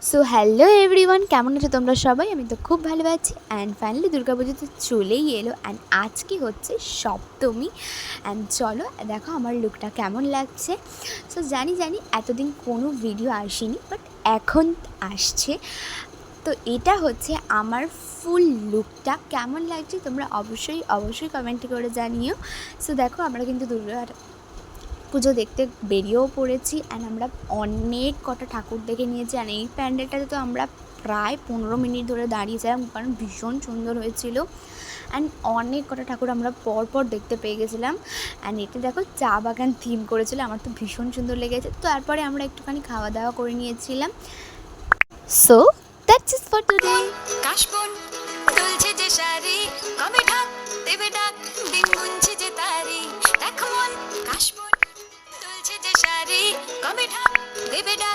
So hello everyone, কেমন আছো তোমরা সবাই? আমি তো খুব ভালো আছি। অ্যান্ড ফাইনালি দুর্গাপুজো তো চলেই এলো, অ্যান্ড আজকে হচ্ছে সপ্তমী। অ্যান্ড চলো দেখো আমার লুকটা কেমন লাগছে। সো জানি এতদিন কোনো ভিডিও আসেনি, বাট এখন আসছে। তো এটা হচ্ছে আমার ফুল লুকটা। কেমন লাগছে তোমরা অবশ্যই কমেন্ট করে জানিও। সো দেখো আমরা কিন্তু পুজো দেখতে বেরিয়েও পড়েছি, অ্যান্ড আমরা অনেক কটা ঠাকুর দেখে নিয়েছি। আর এই প্যান্ডেলটাতে তো আমরা প্রায় 15 মিনিট ধরে দাঁড়িয়েছিলাম, কারণ ভীষণ সুন্দর হয়েছিল। অ্যান্ড অনেক কটা ঠাকুর আমরা পরপর দেখতে পেয়ে গেছিলাম। অ্যান্ড এটা দেখো চা বাগান থিম করেছিল, আমার তো ভীষণ সুন্দর লেগেছে। তো তারপরে আমরা একটুখানি খাওয়া দাওয়া করে নিয়েছিলাম। So that's it for today. কাশবন দুলছে যে শাড়ি, কবে ঢাক দেবে ডাক, দিন গুনছে যে তারি। দেখো মন কাশবন দুলছে যে শাড়ি, কবে ঢাক দেবে ডাক।